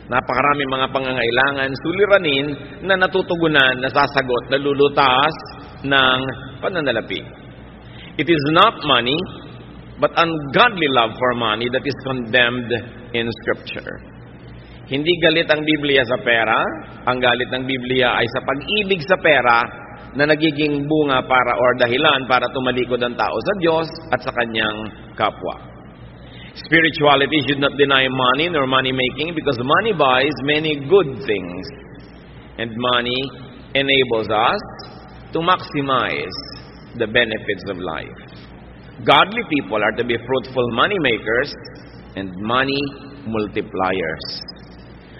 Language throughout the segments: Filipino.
Napakaraming mga pangangailangan, suliranin na natutugunan, nasasagot, nalulutas ng pananalapi. It is not money, but ungodly love for money that is condemned in Scripture. Hindi galit ang Biblia sa pera. Ang galit ng Biblia ay sa pag-ibig sa pera na nagiging bunga para or dahilan para tumalikod ang tao sa Diyos at sa kanyang kapwa. Spirituality should not deny money nor money making because money buys many good things and money enables us to maximize the benefits of life. Godly people are to be fruitful money makers and money multipliers.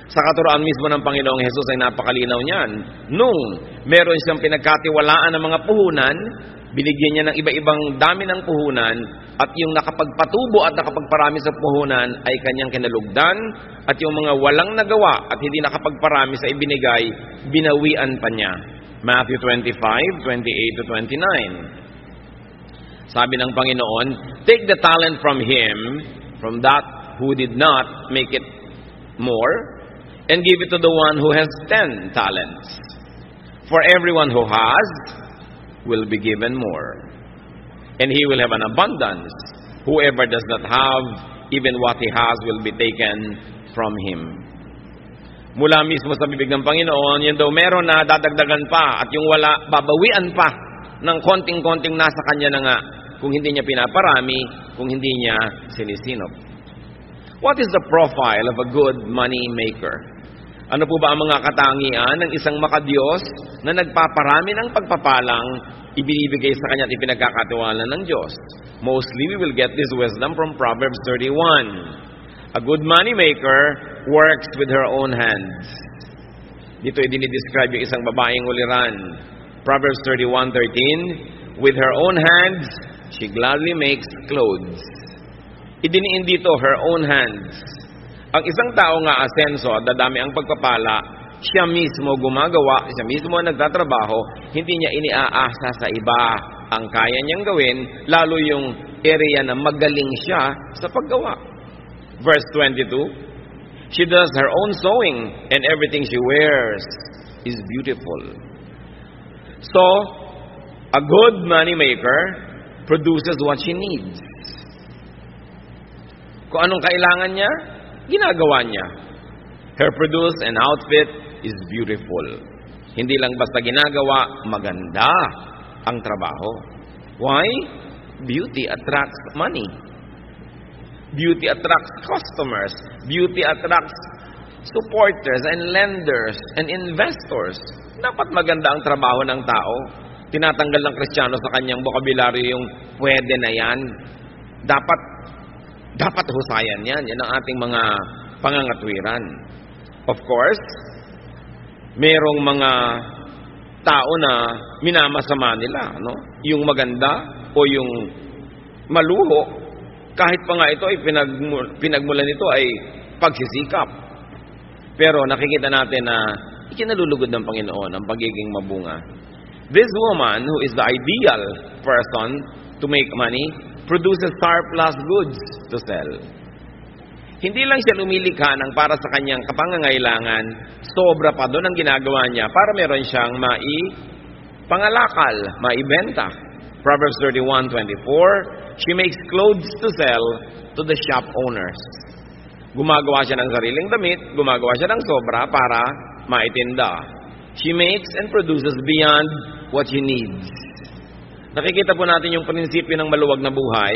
Sa katuroan mismo ng Panginoong Hesus ay napakalinaw niyan. Nung meron siyang pinagkatiwalaan ng mga puhunan, binigyan niya ng iba-ibang dami ng puhunan, at yung nakapagpatubo at nakapagparami sa puhunan ay kanyang kinalugdan, at yung mga walang nagawa at hindi nakapagparami sa ibinigay, binawian pa niya. Matthew 25:28 to 29. Sabi ng Panginoon, take the talent from him, from that who did not make it more, and give it to the one who has 10 talents. For everyone who has will be given more, and he will have an abundance. Whoever does not have, even what he has will be taken from him. Mula mismo sa bibig ng Panginoon, yun daw meron na dadagdagan pa, at yung wala, babawian pa ng konting-konting nasa kanya na nga, kung hindi niya pinaparami, kung hindi niya sinisinop. What is the profile of a good money maker? Ano po ba ang mga katangian ng isang makadiyos na nagpaparami ng pagpapalang ibinibigay sa kanya at ipinagkakatiwala ng Diyos? Mostly, we will get this wisdom from Proverbs 31. A good money maker works with her own hands. Dito ay dinidescribe yung isang babaeng uliran. Proverbs 31:13, with her own hands, she gladly makes clothes. Idiniin dito, her own hands. Ang isang tao nga asenso, dadami ang pagpapala, siya mismo gumagawa, siya mismo nagtatrabaho, hindi niya iniaasa sa iba ang kaya niyang gawin, lalo yung area na magaling siya sa paggawa. Verse 22, she does her own sewing, and everything she wears is beautiful. So, a good money maker produces what she needs. Kung anong kailangan niya, ginagawa niya. Her produce and outfit is beautiful. Hindi lang basta ginagawa, maganda ang trabaho. Why? Beauty attracts money. Beauty attracts customers. Beauty attracts supporters and lenders and investors. Dapat maganda ang trabaho ng tao. Tinatanggal ng Kristiyano sa kanyang bokabularyo yung pwede na yan. Dapat husayan yan. Yan ang ating mga pangangatwiran. Of course, merong mga tao na minamasama nila, no? Yung maganda o yung maluho, kahit pa nga ito ay pinagmulan nito ay pagsisikap. Pero nakikita natin na ikinalulugod ng Panginoon ang pagiging mabunga. This woman, who is the ideal person to make money, produces surplus goods to sell. Hindi lang siya lumilikha ng para sa kanyang kapangangailangan, sobra pa doon ang ginagawa niya para meron siyang pangalakal, maibenta. Proverbs 31:24, she makes clothes to sell to the shop owners. Gumagawa siya ng sariling damit, gumagawa siya ng sobra para maitinda. She makes and produces beyond what she needs. Nakikita po natin yung prinsipyo ng maluwag na buhay.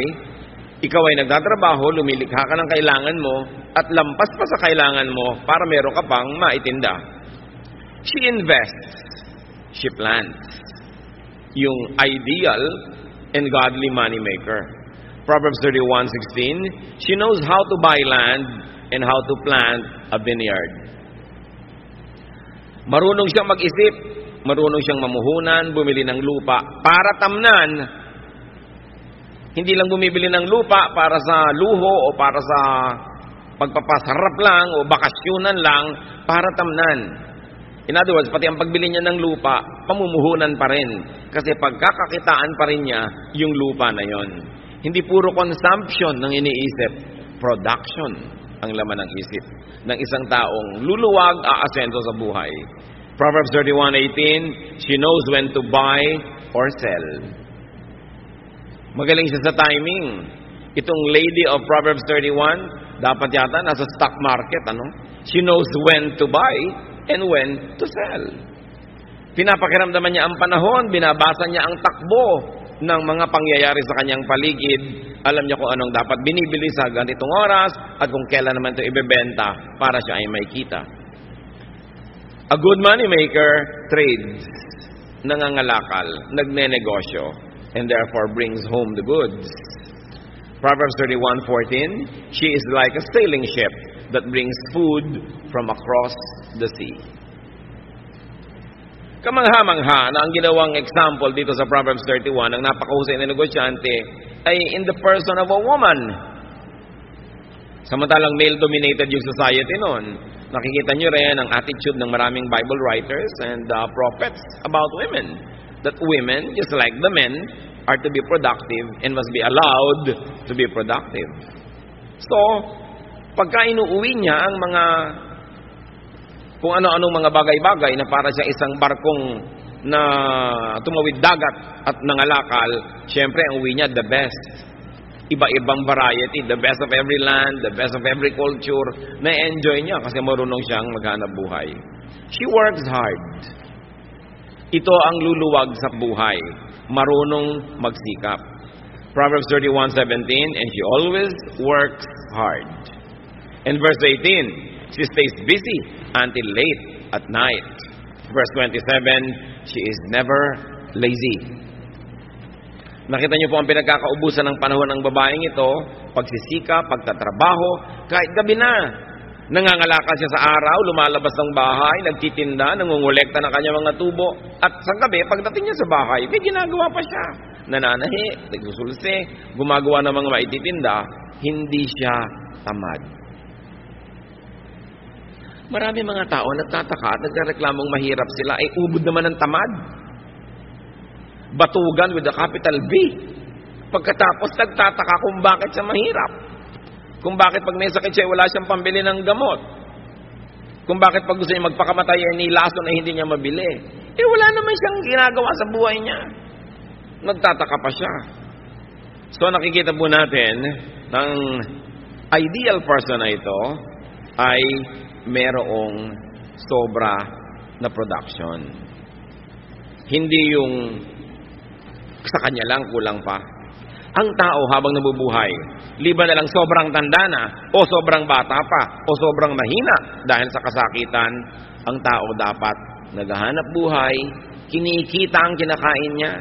Ikaw ay nagtatrabaho, lumilikha ka ng kailangan mo, at lampas pa sa kailangan mo para meron ka pang maitinda. She invests. She plants. Yung ideal and godly money maker. Proverbs 31:16, she knows how to buy land and how to plant a vineyard. Marunong siyang mag-isip, marunong siyang mamuhunan, bumili ng lupa para tamnan. Hindi lang bumibili ng lupa para sa luho o para sa pagpapasarap lang o bakasyonan lang, para tamnan. In other words, pati ang pagbili niya ng lupa, pamumuhunan pa rin. Kasi pagkakakitaan pa rin niya yung lupa na yon. Hindi puro consumption ng iniisip, production. ang laman ng isip ng isang taong luluwag, aasenso sa buhay. Proverbs 31:18, she knows when to buy or sell. Magaling siya sa timing. Itong lady of Proverbs 31, dapat yata nasa stock market, ano? She knows when to buy and when to sell. Pinapakiramdaman niya ang panahon, binabasa niya ang takbo ng mga pangyayari sa kanyang paligid. Alam niya kung anong dapat binibili sa ganitong oras at kung kailan naman ito ibebenta para siya ay may kita. A good money maker trades, nangangalakal, nagnenegosyo, and therefore brings home the goods. Proverbs 31:14, she is like a sailing ship that brings food from across the sea. Kamangha-mangha na ang ginawang example dito sa Proverbs 31 ng napakahusay na negosyante ay in the person of a woman. Samantalang male-dominated yung society noon. Nakikita nyo rin ang attitude ng maraming Bible writers and prophets about women. That women, just like the men, are to be productive and must be allowed to be productive. So, pagka inuuwi niya ang mga kung ano-anong mga bagay-bagay na para siya isang barkong na tumawid dagat at nangalakal, syempre ang uwi niya the best. Iba-ibang variety, the best of every land, the best of every culture, na-enjoy niya kasi marunong siyang maghanap buhay. She works hard. Ito ang luluwag sa buhay, marunong magsikap. Proverbs 31:17, and she always works hard. And verse 18, she stays busy until late at night. Verse 27, she is never lazy. Nakita niyo po ang pinagkakaubusan ng panahon ng babaeng ito, pagsisikap, pagtatrabaho, kahit gabi na. Nangangalakal siya sa araw, lumalabas ng bahay, nagtitinda, nangungulekta ng kanyang mga tubo. At sa gabi, pagdating niya sa bahay, may ginagawa pa siya. Nananahi, nagsusulse, gumagawa ng mga maititinda, hindi siya tamad. Marami mga tao nagtataka at nagreklamong mahirap sila, ay ubod naman ng tamad. Batugan with a capital B. Pagkatapos nagtataka kung bakit siya mahirap. Kung bakit pag may sakit siya, wala siyang pambili ng gamot. Kung bakit pag gusto niya magpakamatay, ay nilason ay hindi niya mabili. Eh wala naman siyang ginagawa sa buhay niya. Nagtataka pa siya. So nakikita po natin, ng ideal person na ito ay merong sobra na production. Hindi yung sa kanya lang, kulang pa. Ang tao habang nabubuhay, liban na lang sobrang tanda na, o sobrang bata pa, o sobrang mahina dahil sa kasakitan, ang tao dapat naghahanap buhay, kinikita ang kinakain niya.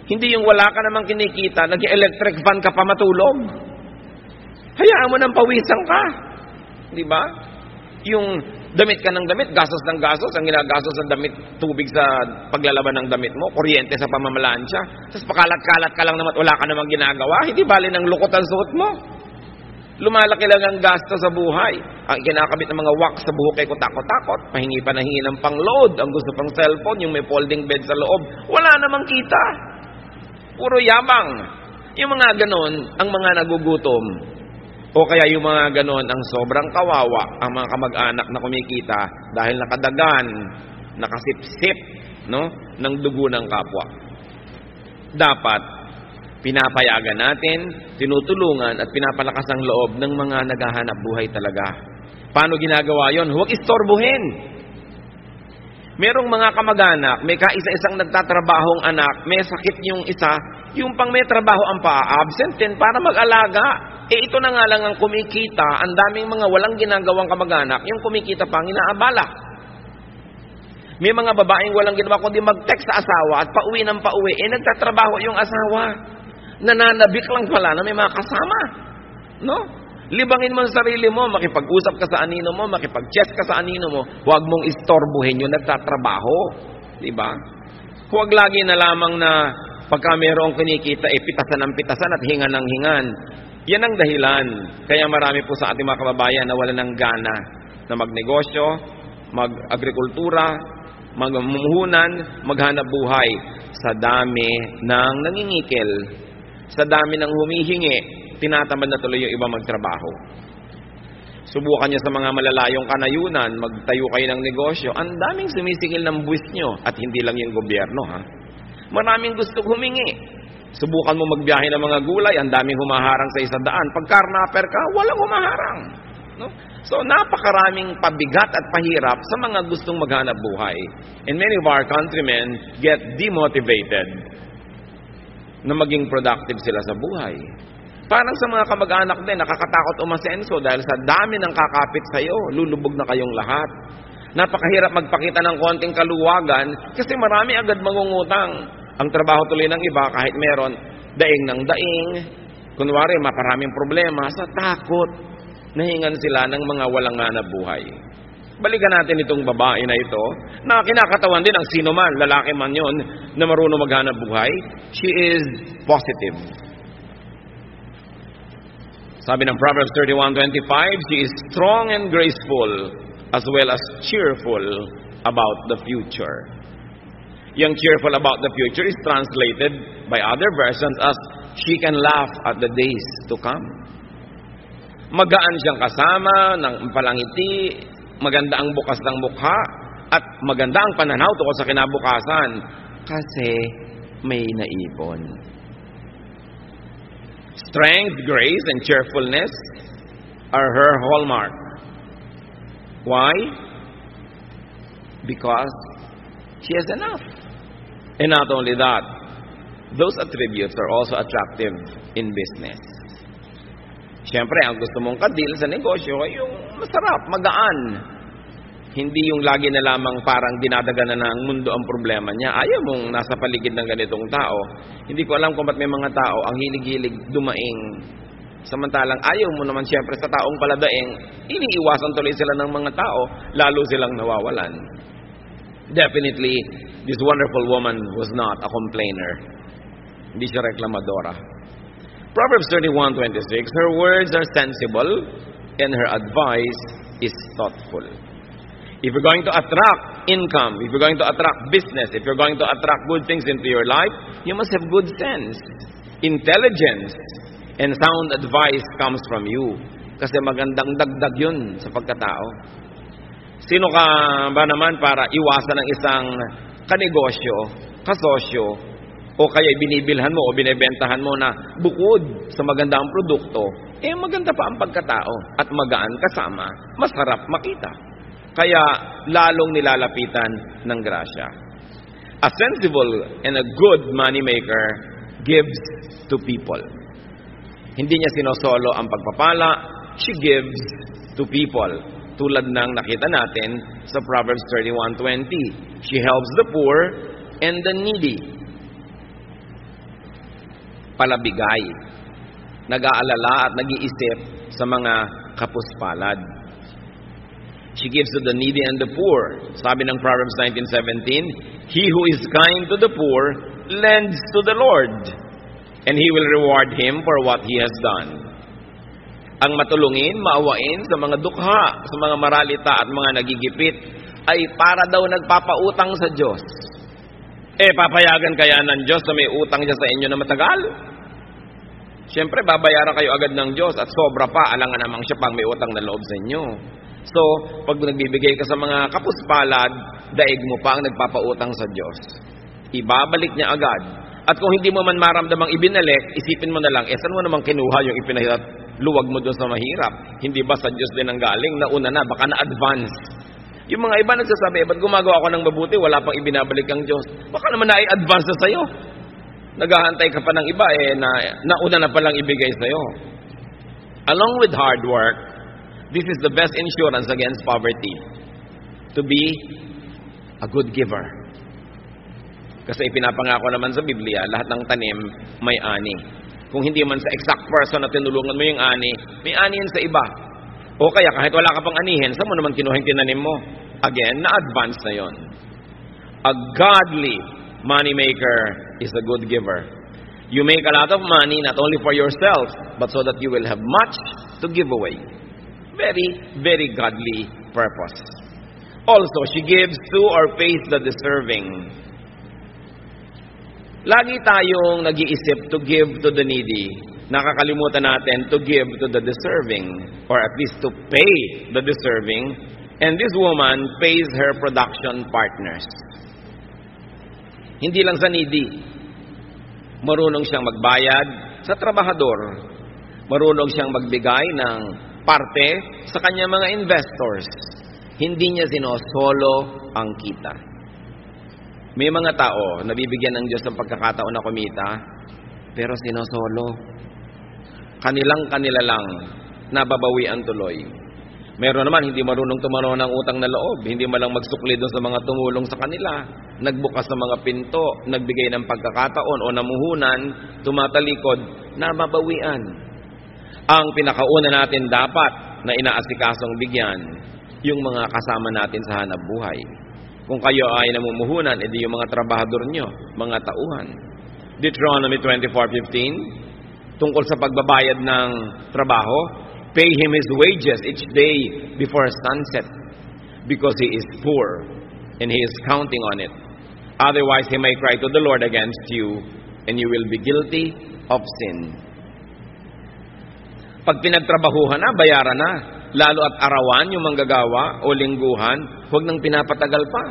Hindi yung wala ka namang kinikita, nag-electric fan ka pa matulog. Hayaan mo nang pawisan ka. Di ba? Yung damit ka ng damit, gastos ng gastos, ang ginagastos sa damit, tubig sa paglalaban ng damit mo, kuryente sa pamamalansya, tapos pakalat-kalat ka lang naman, wala ka namang ginagawa, hindi bali ng lukot ang suot mo. Lumalaki lang ang gasto sa buhay. Ang kinakabit ng mga wax sa buhok ay kutakot-takot, pahingi pa na hingi ng pang-load, ang gusto pang cellphone, yung may folding bed sa loob, wala namang kita. Puro yabang. Yung mga ganon, ang mga nagugutom. O kaya yung mga ganon, ang sobrang kawawa, ang mga kamag-anak na kumikita dahil nakadagan, nakasip-sip, no, ng dugo ng kapwa. Dapat, pinapayagan natin, tinutulungan at pinapalakas ang loob ng mga naghahanap buhay talaga. Paano ginagawa yon? Huwag istorbohin. Merong mga kamag-anak, may kaisa-isang nagtatrabahong anak, may sakit yung isa, yung pang may trabaho ang pa-absent din para mag-alaga. Eh ito na nga lang ang kumikita, ang daming mga walang ginagawang kamag-anak, yung kumikita pang inaabala. May mga babaeng walang ginawa kundi mag-text sa asawa at pauwi ng pauwi, eh nagtatrabaho yung asawa. Nananabik lang pala na may mga kasama. No? Libangin mo ang sarili mo, makipag-usap ka sa anino mo, makipag-chess ka sa anino mo, huwag mong istorbohin yung nagtatrabaho. Diba? Huwag lagi na lamang na pagka mayroong kinikita, eh pitasan ng pitasan at hingan ng hingan. Yan ang dahilan. Kaya marami po sa ating mga kababayan na wala ng gana na magnegosyo, mag-agrikultura, magmumuhunan, maghanap buhay sa dami ng nangingikil, sa dami ng humihingi, tinatamad na tuloy yung iba magtrabaho. Subukan nyo sa mga malalayong kanayunan, magtayo kayo ng negosyo. Ang daming sumisingil ng buwis nyo. At hindi lang yung gobyerno, ha? Maraming gusto humingi. Subukan mo magbiyahe ng mga gulay, ang daming humaharang sa isang daan. Pag karnapper ka, walang humaharang. No? So, napakaraming pabigat at pahirap sa mga gustong maghanap buhay. And many of our countrymen get demotivated na maging productive sila sa buhay. Parang sa mga kamag-anak din, nakakatakot umasenso dahil sa dami ng kakapit sa'yo, lulubog na kayong lahat. Napakahirap magpakita ng konting kaluwagan kasi marami agad mangungutang. Ang trabaho tuloy ng iba, kahit meron, daing ng daing. Kunwari, maparaming problema sa takot. Nahingan sila ng mga walang hanap buhay. Balikan natin itong babae na ito, na kinakatawan din ang sino man, lalaki man yon, na marunong maghanap buhay. She is positive. Sabi ng Proverbs 31:25, she is strong and graceful as well as cheerful about the future. Yung cheerful about the future is translated by other versions as she can laugh at the days to come. Magaan siyang kasama, ng palangiti, maganda ang bukas ng mukha, at maganda ang pananaw tungkol sa kinabukasan kasi may naipon. Strength, grace, and cheerfulness are her hallmark. Why? Because she has enough. And not only that, those attributes are also attractive in business. Siyempre, ang gusto mong kadil sa negosyo ay yung masarap, magaan. Hindi yung lagi na lamang parang dinadaganan ng mundo ang problema niya. Ayaw mong nasa paligid ng ganitong tao. Hindi ko alam kung ba't may mga tao ang hilig-hilig dumaing. Samantalang ayaw mo naman siyempre sa taong paladaing, iniiwasan tuloy sila ng mga tao, lalo silang nawawalan. Definitely, this wonderful woman was not a complainer. Hindi siya reklamadora. Proverbs 31:26, her words are sensible and her advice is thoughtful. If you're going to attract income, if you're going to attract business, if you're going to attract good things into your life, you must have good sense, intelligence, and sound advice comes from you. Kasi magandang dagdag yun sa pagkatao. Sino ka ba naman para iwasan ng isang kanegosyo, kasosyo, o kaya binibilhan mo o binibentahan mo na bukod sa magandang produkto, maganda pa ang pagkatao at magaan kasama, masarap makita. Kaya lalong nilalapitan ng grasya. A sensible and a good moneymaker gives to people. Hindi niya sinosolo ang pagpapala, she gives to people. Tulad ng nakita natin sa Proverbs 31:20. She helps the poor and the needy. Palabigay. Nag-aalala at nag-iisip sa mga kapuspalad. She gives to the needy and the poor. Sabi ng Proverbs 19:17, he who is kind to the poor lends to the Lord, and He will reward him for what he has done. Ang matulungin, maawain sa mga dukha, sa mga maralita at mga nagigipit, ay para daw nagpapautang sa Diyos. Papayagan kaya ng Diyos na may utang siya sa inyo na matagal? Siyempre, babayaran kayo agad ng Diyos at sobra pa, alangan namang siya pang may utang na loob sa inyo. So, pag nagbibigay ka sa mga kapuspalad, daig mo pa ang nagpapautang sa Diyos. Ibabalik niya agad. At kung hindi mo man maramdamang ibinalik, isipin mo na lang, saan mo namang kinuha yung ipinahirap? Luwag mo doon sa mahirap. Hindi ba sa Diyos din ang galing? Nauna na, baka na-advance. Yung mga iba nagsasabi, ba't gumagawa ako ng mabuti, wala pang ibinabalik ang Diyos? Baka naman na-advance na sa'yo. Naghahantay ka pa ng iba, nauna na palang ibigay sa'yo. Along with hard work, this is the best insurance against poverty. To be a good giver. Kasi ipinapangako naman sa Biblia, lahat ng tanim may ani. Kung hindi man sa exact person na tinulungan mo yung ani, may ani yun sa iba. O kaya kahit wala ka pang anihin, saan mo naman kinuha yung tinanim mo? Again, na-advance na yon. A godly moneymaker is a good giver. You make a lot of money not only for yourself, but so that you will have much to give away. Very, very godly purpose. Also, she gives to or pays the deserving. Lagi tayong nag-iisip to give to the needy. nakakalimutan natin to give to the deserving, or at least to pay the deserving, and this woman pays her production partners. Hindi lang sa needy. Marunong siyang magbayad sa trabahador. Marunong siyang magbigay ng parte sa kanyang mga investors. Hindi niya sinosolo ang kita. May mga tao na bibigyan ng Diyos ng pagkakataon na kumita, pero sinosolo. Kanila lang nababawian tuloy. Meron naman hindi marunong tumanaw ng utang na loob, hindi malang magsukli doon sa mga tumulong sa kanila, nagbukas ng mga pinto, nagbigay ng pagkakataon o namuhunan, tumatalikod, nababawian. Ang pinakauna natin dapat na inaasikasong bigyan, yung mga kasama natin sa hanap buhay. Kung kayo ay namumuhunan, edi yung mga trabahador nyo, mga tauhan. Deuteronomy 24:15, tungkol sa pagbabayad ng trabaho, pay him his wages each day before sunset, because he is poor, and he is counting on it. Otherwise, he may cry to the Lord against you, and you will be guilty of sin. Pag pinagtrabahuhan na, bayaran na. Lalo at arawan yung manggagawa o lingguhan, huwag nang pinapatagal pa.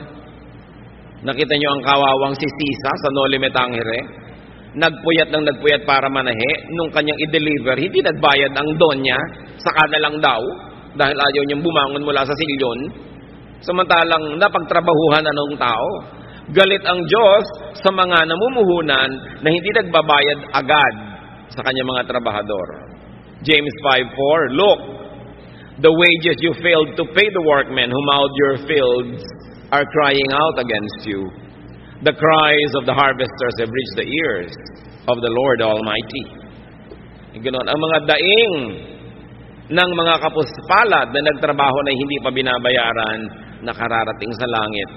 Nakita nyo ang kawawang si Sisa sa Noli Me Tangere? Nagpuyat para manahe. Nung kanyang i-deliver, hindi nagbayad ang donya, saka na lang daw, dahil ayaw niyang bumangon mula sa silyon. Samantalang napagtrabahuhan na ng tao. Galit ang Diyos sa mga namumuhunan na hindi nagbabayad agad sa kanyang mga trabahador. James 5:4, look, the wages you failed to pay the workmen who mowed your fields are crying out against you. The cries of the harvesters have reached the ears of the Lord Almighty. Ganoon, ang mga daing ng mga kapuspalad na nagtrabaho na hindi pa binabayaran, nakararating sa langit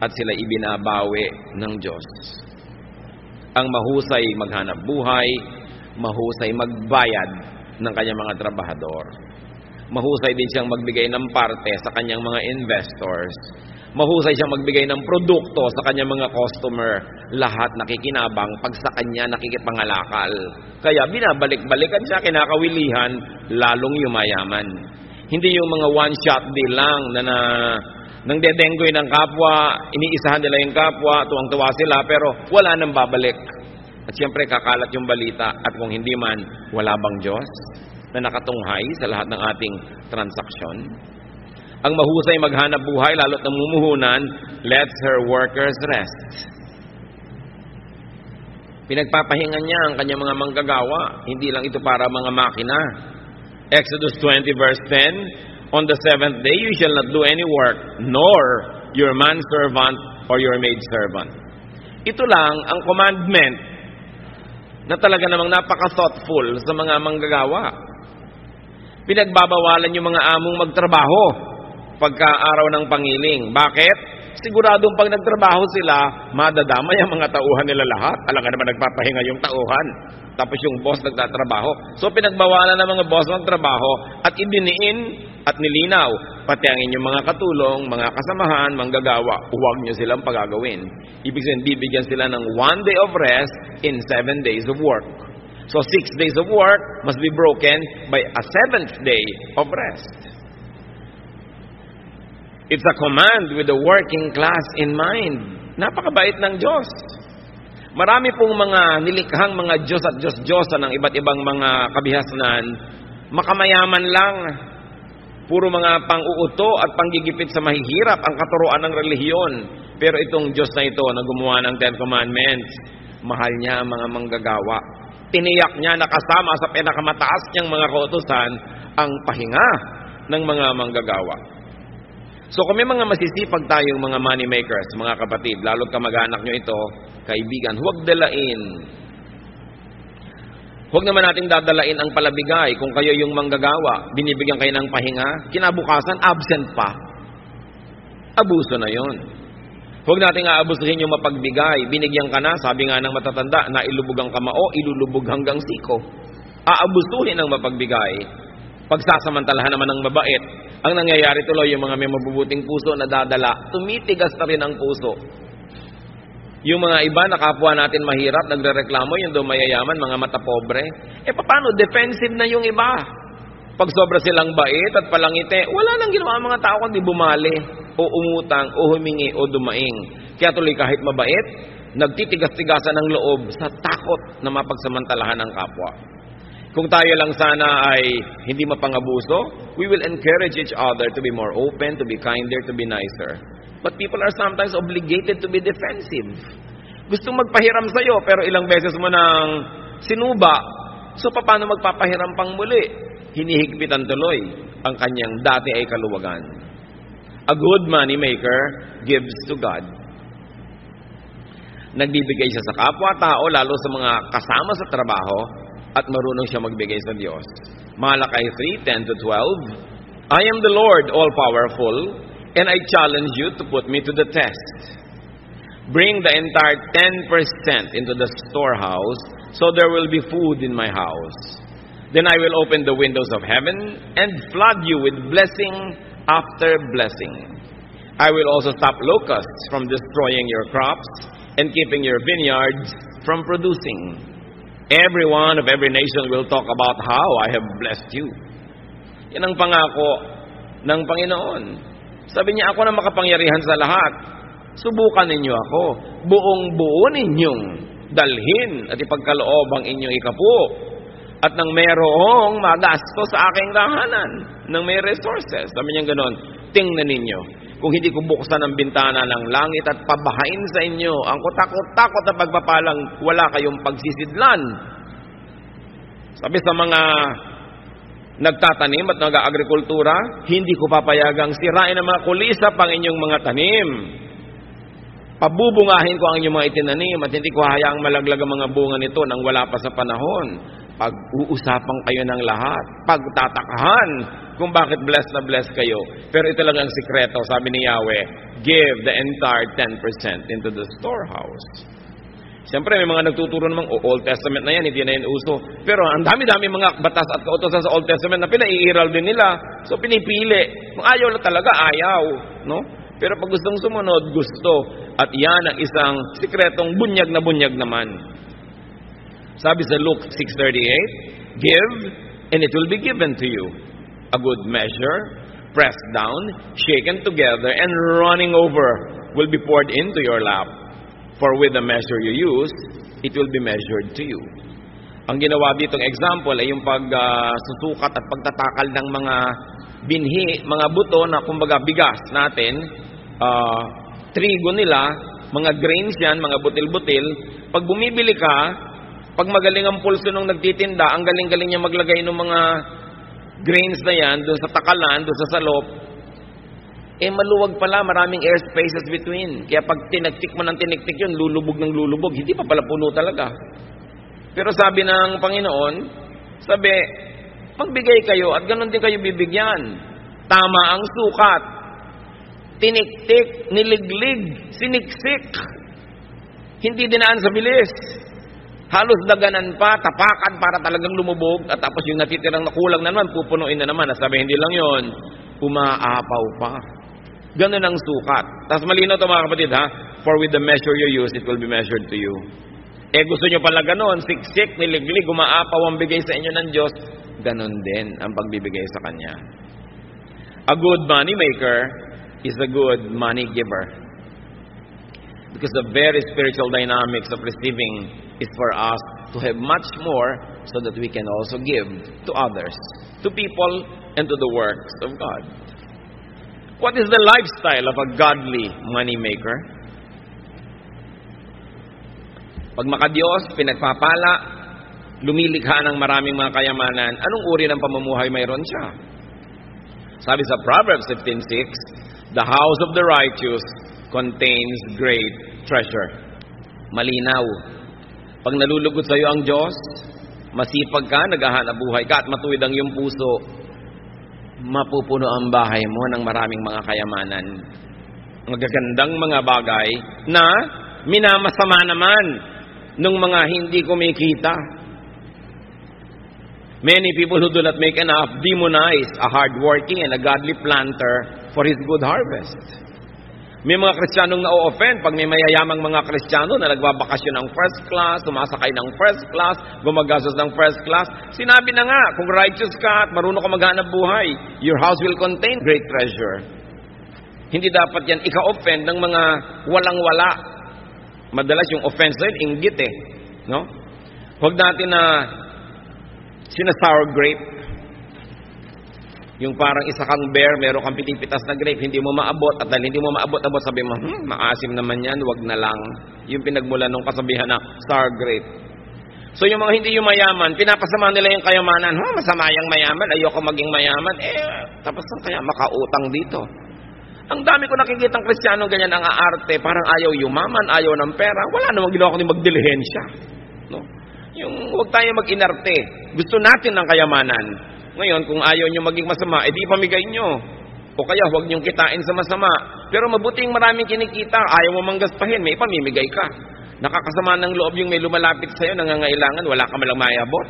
at sila ibinabawi ng Diyos. Ang mahusay maghanap buhay, mahusay magbayad ng kanyang mga trabahador. Mahusay din siyang magbigay ng parte sa kanyang mga investors. Mahusay siyang magbigay ng produkto sa kanyang mga customer. Lahat nakikinabang pag sa kanya nakikipangalakal. Kaya binabalik-balikan siya, kinakawilihan, lalong yumayaman. Hindi yung mga one-shot deal lang na nang dedenggoy ng kapwa, iniisahan nila yung kapwa, tuwang-tuwa sila, pero wala nang babalik. At siyempre kakalat yung balita, at kung hindi man, wala bang Diyos na nakatunghay sa lahat ng ating transaksyon? Ang mahusay maghanap buhay, lalo't namumuhunan, lets her workers rest. Pinagpapahingan niya ang kanyang mga manggagawa. Hindi lang ito para mga makina. Exodus 20 verse 10, on the seventh day you shall not do any work, nor your manservant or your maidservant. Ito lang ang commandment na talaga namang napaka-thoughtful sa mga manggagawa. Pinagbabawalan yung mga among magtrabaho pagka araw ng pangiling. Bakit? Siguradong pag nagtrabaho sila, madadamay ang mga tauhan nila lahat. Alam ka naman nagpapahinga yung tauhan. Tapos yung boss nagtatrabaho. So pinagbawalan ng mga boss magtrabaho at idiniin at nilinaw. Pati ang inyong mga katulong, mga kasamahan, manggagawa, huwag nyo silang pagagawin. Ibig sabihin, bibigyan sila ng 1 day of rest in 7 days of work. So 6 days of work must be broken by a 7th day of rest. It's a command with the working class in mind. Napakabait ng Diyos. Marami pong mga nilikhang mga Diyos at Diyos-Diyosan ng iba't ibang mga kabihasnan, makamayaman lang. Puro mga pang-uuto at panggigipit sa mahihirap ang katuruan ng relihiyon. Pero itong Diyos na ito na gumawa ng 10 Commandments, mahal niya ang mga manggagawa. Tiniyak niya na kasama sa pinakamataas niyang mga kautusan ang pahinga ng mga manggagawa. So kung may mga masisipag tayong mga money makers, mga kapatid, lalo't kamag-anak nyo ito, kaibigan, huwag dalain. Huwag naman nating dadalain ang palabigay. Kung kayo yung manggagawa, binibigyan kayo ng pahinga, kinabukasan, absent pa. Abuso na yon. Huwag nating aabusuhin yung mapagbigay. Binigyan ka na, sabi nga ng matatanda, na ilubog ang kamao, ilulubog hanggang siko. Aabusuhin ang mapagbigay. Pagsasamantalahan naman ng mabait. Ang nangyayari tuloy, yung mga may mabubuting puso na dadala, tumitigas na rin ang puso. Yung mga iba na kapwa natin mahirap, nagrereklamo, yung daw mayayaman, mga mata pobre. Paano? Defensive na yung iba. Pag sobra silang bait at palangite, wala nang ginawa ang mga tao kundi bumali, o umutang, o humingi, o dumaing. Kaya tuloy kahit mabait, nagtitigas-tigasan ng loob sa takot na mapagsamantalahan ng kapwa. Kung tayo lang sana ay hindi mapangabuso, we will encourage each other to be more open, to be kinder, to be nicer. But people are sometimes obligated to be defensive. Gustong magpahiram sa'yo, pero ilang beses mo nang sinuba. So, paano magpapahiram pang muli? Hinihigpitan tuloy ang kanyang dati ay kaluwagan. A good money maker gives to God. Nagbibigay siya sa kapwa-tao, lalo sa mga kasama sa trabaho, at marunong siya magbigay sa Diyos. Malakay 3:10-12, I am the Lord, all-powerful, and I challenge you to put me to the test. Bring the entire 10% into the storehouse, so there will be food in my house. Then I will open the windows of heaven and flood you with blessing after blessing. I will also stop locusts from destroying your crops and keeping your vineyards from producing. Everyone of every nation will talk about how I have blessed you. Yan ang pangako ng Panginoon. Sabi niya, ako na makapangyarihan sa lahat. Subukan ninyo ako. Buong-buo ninyong dalhin at ipagkaloob ang inyong ikapu. At nang mayroong magasto sa aking tahanan, nang may resources. Sabi niya gano'n, tingnan ninyo. Kung hindi ko buksan ang bintana ng langit at pabahain sa inyo ang kutakot-takot na pagpapalang wala kayong pagsisidlan. Sabi sa mga nagtatanim at nag-agrikultura, hindi ko papayagang sirain ang mga kulisap ang inyong mga tanim. Pabubungahin ko ang inyong mga itinanim at hindi ko hayaang malaglag ang mga bunga nito nang wala pa sa panahon. Pag-uusapan kayo ng lahat, pagtatakahan kung bakit blessed na blessed kayo. Pero ito lang ang sikreto, sabi ni Yahweh, give the entire 10% into the storehouse. Siyempre, may mga nagtuturo namang Old Testament na yan, hindi na yan uso. Pero ang dami-dami mga batas at kautosan sa Old Testament na pinaiiral din nila. So, pinipili. Kung ayaw na talaga, ayaw. No? Pero pag gustong sumunod, gusto. At yan ang isang sikretong bunyag na bunyag naman. Sabi sa Luke 6:38, give, and it will be given to you. A good measure, pressed down, shaken together, and running over will be poured into your lap. For with the measure you use, it will be measured to you. Ang ginawa ditong example ay yung pagsusukat at pagtatakal ng mga binhi, mga buto na kumbaga bigas natin, trigo nila, mga grains yan, mga butil-butil. Pag bumibili ka, pag magaling ang pulso nung nagtitinda, ang galing-galing niya maglagay ng mga grains na yan, doon sa takalan, doon sa salop, maluwag pala, maraming air spaces between. Kaya pag tinagtik mo ng tiniktik yun, lulubog ng lulubog. Hindi pa pala puno talaga. Pero sabi ng Panginoon, sabi, magbigay kayo at ganun din kayo bibigyan. Tama ang sukat. Tiniktik, niliglig, siniksik. Hindi dinaan sa bilis. Halos daganan pa, tapakan para talagang lumubog. At tapos yung natitirang nakulang na naman, pupunuin na naman. At sabi, hindi lang yon, umaapaw pa. Ganun ang sukat. Tapos malinaw ito mga kapatid, ha? For with the measure you use, it will be measured to you. Gusto nyo pala ganun, siksik, niliglig, umaapaw ang bigay sa inyo ng Diyos. Ganun din ang pagbibigay sa Kanya. A good money maker is a good money giver. Because the very spiritual dynamics of receiving is for us to have much more so that we can also give to others, to people, and to the works of God. What is the lifestyle of a godly money maker? Pag makadiyos, pinagpapala, lumilikha ng maraming mga kayamanan, anong uri ng pamumuhay mayroon siya? Sabi sa Proverbs 15:6, the house of the righteous contains great treasure. Malinaw. Pag nalulugod sa iyo ang Diyos, masipag ka, naghahanap buhay ka, at matuwid ang iyong puso, mapupuno ang bahay mo ng maraming mga kayamanan. Magagandang mga bagay na minamasama naman ng mga hindi kumikita. Many people who do not make enough demonize a hardworking and a godly planter for his good harvest. May mga Kristiyanong na-offend pag may mayayamang mga Kristiyano na nagbabakasyon ng first class, sumasakay ng first class, gumagastos ng first class. Sinabi na nga, kung righteous ka at marunong ka maghanap buhay, your house will contain great treasure. Hindi dapat yan ika-offend ng mga walang-wala. Madalas yung offense na yun, inggit eh. No? Huwag natin na sina-sour grape. Yung parang isa kang bear, meron kang pitipitas na grape, hindi mo maabot, at dahil hindi mo maabot-abot, sabi mo, maasim naman yan, wag na lang. Yung pinagmula nung kasabihan na sour grape. So yung mga hindi yung mayaman, pinapasama nila yung kayamanan. Masama yung mayaman, ayoko maging mayaman. Tapos kaya makautang dito. Ang dami ko nakikitang Kristiyano ganyan ang aarte, parang ayaw yumaman, ayaw ng pera. Wala namang ginawa kundi magdilihensya. No? Yung huwag tayo mag-inarte. Gusto natin ng kayamanan. Ngayon, kung ayaw nyo maging masama, di pamigay nyo. O kaya, huwag nyong kitain sa masama. Pero mabuting maraming kinikita, ayaw mo manggaspahin, may ipamimigay ka. Nakakasama ng loob yung may lumalapit sa'yo, nangangailangan, wala ka malang maiabot.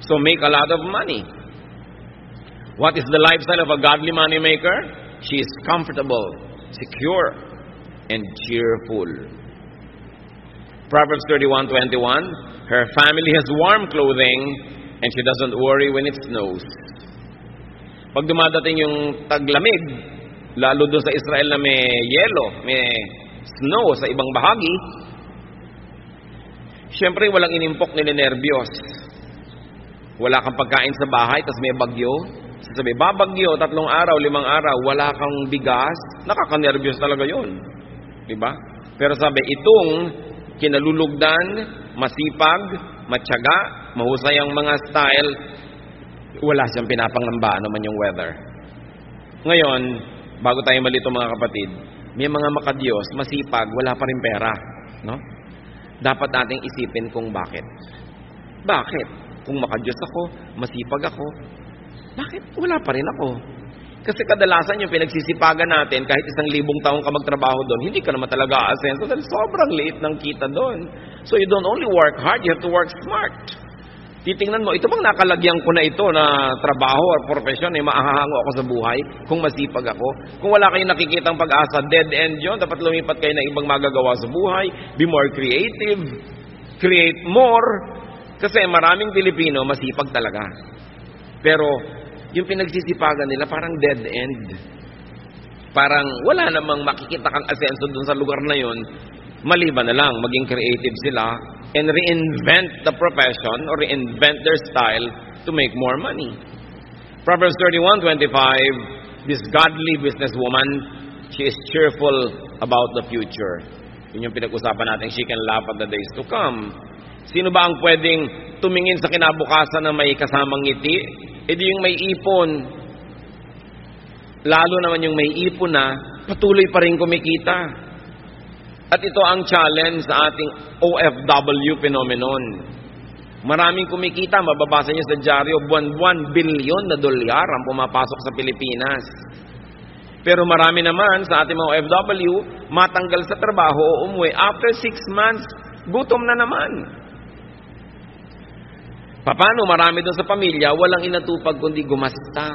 So, make a lot of money. What is the lifestyle of a godly money maker? She is comfortable, secure, and cheerful. Proverbs 31:21, her family has warm clothing, and she doesn't worry when it snows. Pag dumadating yung taglamig, lalo doon sa Israel na may yelo, may snow sa ibang bahagi, syempre walang inimpok nilenervyos. Wala kang pagkain sa bahay, tas may bagyo. Sasabi, babagyo, 3 araw, 5 araw, wala kang bigas, nakakanervyos talaga yun. Diba? Pero sabi, itong kinalulugdan, masipag, matyaga, mahusay ang mga style, wala siyang pinapangamba naman yung weather. Ngayon, bago tayo malito mga kapatid, may mga makadiyos, masipag, wala pa rin pera. No? Dapat nating isipin kung bakit. Bakit? Kung makadiyos ako, masipag ako, bakit wala pa rin ako? Kasi kadalasan yung pinagsisipagan natin, kahit 1,000 taon ka magtrabaho doon, hindi ka naman talaga aasenso dahil sobrang liit ng kita doon. So you don't only work hard, you have to work smart. Titingnan mo, ito bang nakalagyan ko na ito na trabaho or profesyon, maahahango ako sa buhay kung masipag ako? Kung wala kayong nakikitang pag-asa, dead end yun, dapat lumipat kayo na ibang magagawa sa buhay, be more creative, create more, kasi maraming Pilipino masipag talaga. Pero yung pinagsisipagan nila parang dead end. Parang wala namang makikita kang asenso dun sa lugar na yun, maliban na lang maging creative sila and reinvent the profession or reinvent their style to make more money. Proverbs 31:25, this godly businesswoman, she is cheerful about the future. Yun yung pinag-usapan natin, she can laugh at the days to come. Sino ba ang pwedeng tumingin sa kinabukasan na may kasamang ngiti? E di yung may ipon, lalo naman yung may ipon na patuloy pa rin kumikita. At ito ang challenge sa ating OFW phenomenon. Maraming kumikita, mababasa niyo sa dyaryo, buwan-buwan, bilyon na dolyar ang pumapasok sa Pilipinas. Pero marami naman sa ating mga OFW, matanggal sa trabaho o umuwi, after 6 months, gutom na naman. Paano marami doon sa pamilya, walang inatupag kundi gumasta.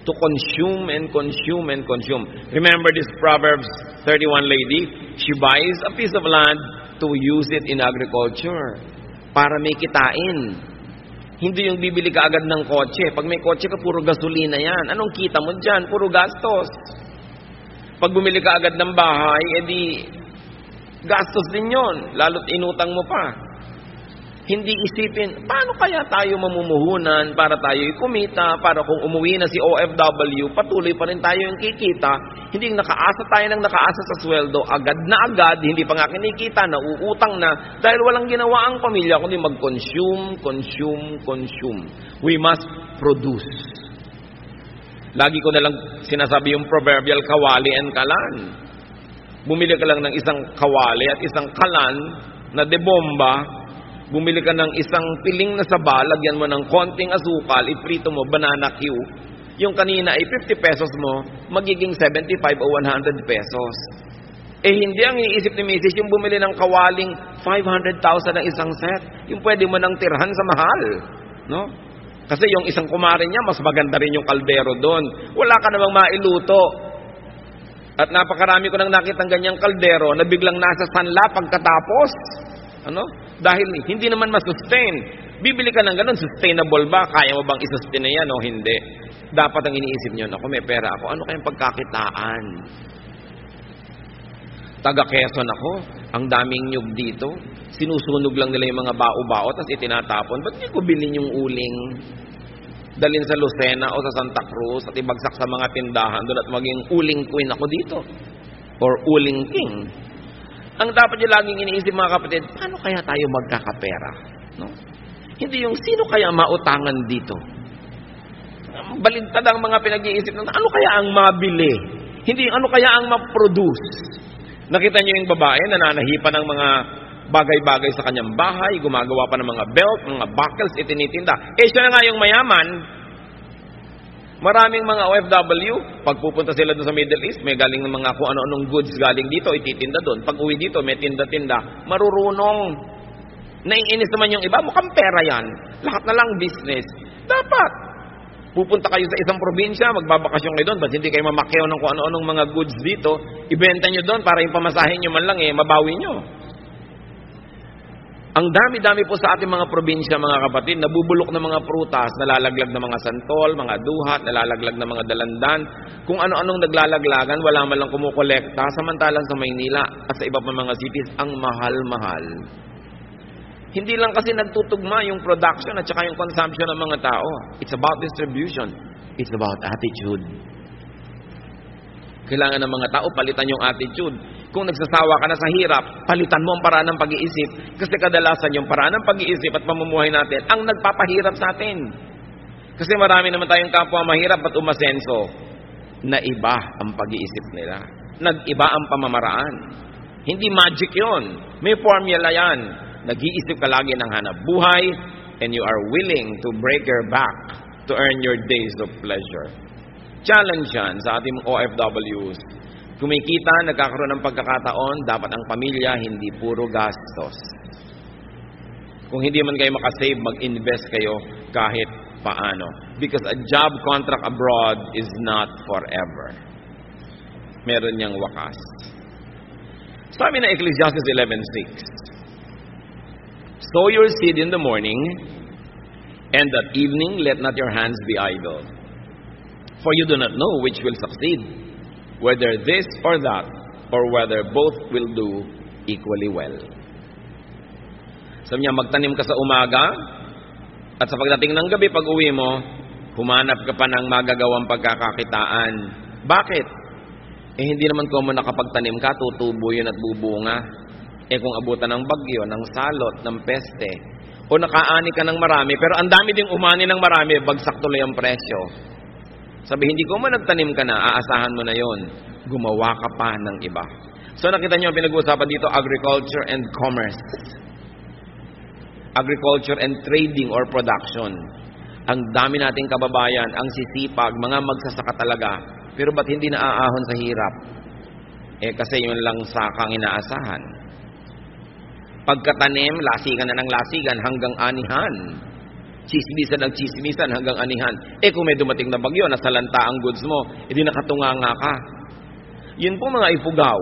To consume and consume and consume. Remember this Proverbs 31 lady? She buys a piece of land to use it in agriculture. Para may kitain. Hindi yung bibili ka agad ng kotse. Pag may kotse ka, puro gasolina yan. Anong kita mo dyan? Puro gastos. Pag bumili ka agad ng bahay, edi gastos din yun. Lalo't inutang mo pa. Hindi isipin, paano kaya tayo mamumuhunan para tayo kumita, para kung umuwi na si OFW, patuloy pa rin tayo yung kikita. Hindi nakaasa tayo ng nakaasa sa sweldo, agad na agad, hindi pa nga kinikita, nauutang na, dahil walang ginawa ang pamilya, kundi mag-consume, consume. We must produce. Lagi ko na lang sinasabi yung proverbial kawali and kalan. Bumili ka lang ng isang kawali at isang kalan na debomba. Bumili ka ng isang piling na saba, lagyan mo ng konting asukal, iprito mo, banana Q. Yung kanina ay 50 pesos mo, magiging 75 o 100 pesos. Hindi ang iisip ni Mrs. yung bumili ng kawaling 500,000 ng isang set. Yung pwede mo nang tirhan sa mahal. No? Kasi yung isang kumare niya, mas maganda rin yung kaldero doon. Wala ka namang mailuto. At napakarami ko nang nakitang ganyang kaldero na biglang nasa sanla pagkatapos. Dahil hindi naman masustain. Bibili ka ng ganun, sustainable ba? Kaya mo bang isustain na yan o hindi? Dapat ang iniisip nyo, ako may pera ako, ano kayang pagkakitaan? Taga Quezon ako, ang daming nyug dito. Sinusunog lang nila yung mga bao-bao, tapos itinatapon. Ba't hindi ko bilhin yung uling? Dalhin sa Lucena o sa Santa Cruz at ibagsak sa mga tindahan doon at maging uling queen ako dito. Or uling king. Ang dapat nyo laging iniisip mga kapatid, paano kaya tayo magkakapera? No? Hindi yung sino kaya mautangan dito. Balintad ang mga pinag-iisip ng ano kaya ang mabili? Hindi ano kaya ang ma-produce? Nakita nyo yung babae, nananahipan ng mga bagay-bagay sa kanyang bahay, gumagawa pa ng mga belt, mga buckles, itinitinda. Siya na nga yung mayaman. Maraming mga OFW, pag pupunta sila doon sa Middle East, may galing ng mga kung ano-anong goods galing dito, ititinda doon. Pag uwi dito, may tinda-tinda. Marurunong. Naiinis naman yung iba, mukhang pera yan. Lahat na lang business. Dapat. Pupunta kayo sa isang probinsya, magbabakasyon kayo doon, ba't hindi kayo mamakyaw ng kung ano-anong mga goods dito, ibenta nyo doon para yung pamasahin nyo man lang, mabawi nyo. Ang dami-dami po sa ating mga probinsya, mga kapatid, nabubulok na mga prutas, nalalaglag na mga santol, mga duhat, nalalaglag na mga dalandan. Kung ano-anong naglalaglagan, wala man lang kumukolekta, samantalang sa Maynila at sa iba pa mga cities, ang mahal-mahal. Hindi lang kasi nagtutugma yung production at saka yung consumption ng mga tao. It's about distribution. It's about attitude. Kailangan ng mga tao, palitan yung attitude. Kung nagsasawa ka na sa hirap, palitan mo ang paraan ng pag-iisip. Kasi kadalasan yung paraan ng pag-iisip at pamumuhay natin ang nagpapahirap sa atin. Kasi marami naman tayong kapwa mahirap at umasenso. Naiba ang pag-iisip nila. Nag-iba ang pamamaraan. Hindi magic yon. May formula yan. Nag-iisip ka lagi ng hanap buhay and you are willing to break your back to earn your days of pleasure. Challenge yan sa ating OFWs. Kumikita, nagkakaroon ng pagkakataon, dapat ang pamilya hindi puro gastos. Kung hindi man kayo makasave, mag-invest kayo kahit paano. Because a job contract abroad is not forever. Meron niyang wakas. Sabi na Ecclesiastes 11:6, sow your seed in the morning, and at evening let not your hands be idle. For you do not know which will succeed, whether this or that, or whether both will do equally well. Sabi niya, magtanim ka sa umaga, at sa pagdating ng gabi, pag uwi mo, humanap ka pa ng magagawang pagkakakitaan. Bakit? Hindi naman common nakapagtanim ka, tutubo yun at bubunga. Kung abutan ng bagyo, ng salot, ng peste, o nakaani ka ng marami, pero ang dami ding umani ng marami, bagsak tuloy ang presyo. Sabi, hindi ko man nagtanim ka na, aasahan mo na yon. Gumawa ka pa ng iba. So nakita niyo, pinag-uusapan dito, agriculture and commerce. Agriculture and trading or production. Ang dami nating kababayan, ang sisipag, mga magsasaka talaga. Pero ba't hindi naaahon sa hirap? Kasi yun lang sakang inaasahan. Pagkatanim, lasigan na ng lasigan hanggang anihan. Chismisan ng chismisan hanggang anihan. Kung may dumating na bagyo, nasalanta ang goods mo, edi nakatunganga ka. Yun po mga ipugaw.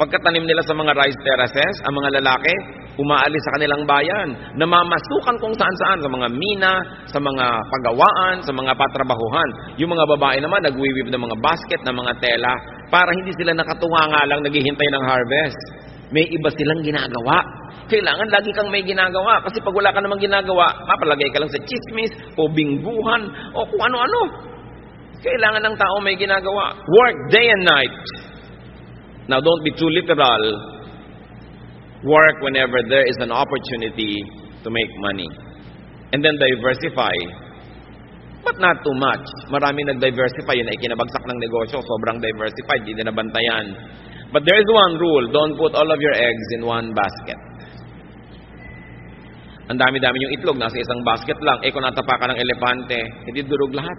Pagkatanim nila sa mga rice terraces, ang mga lalaki, umaalis sa kanilang bayan, namamasukan kung saan-saan, sa mga mina, sa mga pagawaan, sa mga patrabahuhan. Yung mga babae naman, nagwiwib ng mga basket, ng mga tela, para hindi sila nakatunganga lang naghihintay ng harvest. May iba silang ginagawa. Kailangan lagi kang may ginagawa. Kasi pag wala ka namang ginagawa, mapalagay ka lang sa chismis, o bingguhan, o kung ano-ano. Kailangan ng tao may ginagawa. Work day and night. Now, don't be too literal. Work whenever there is an opportunity to make money. And then diversify. But not too much. Maraming nag-diversify. Yun ay kinabagsak ng negosyo. Sobrang diversified. Hindi na nabantayan. But there is one rule. Don't put all of your eggs in one basket. Ang dami-dami yung itlog. Nasa isang basket lang. Kung natapakan ng elepante, hindi durog lahat.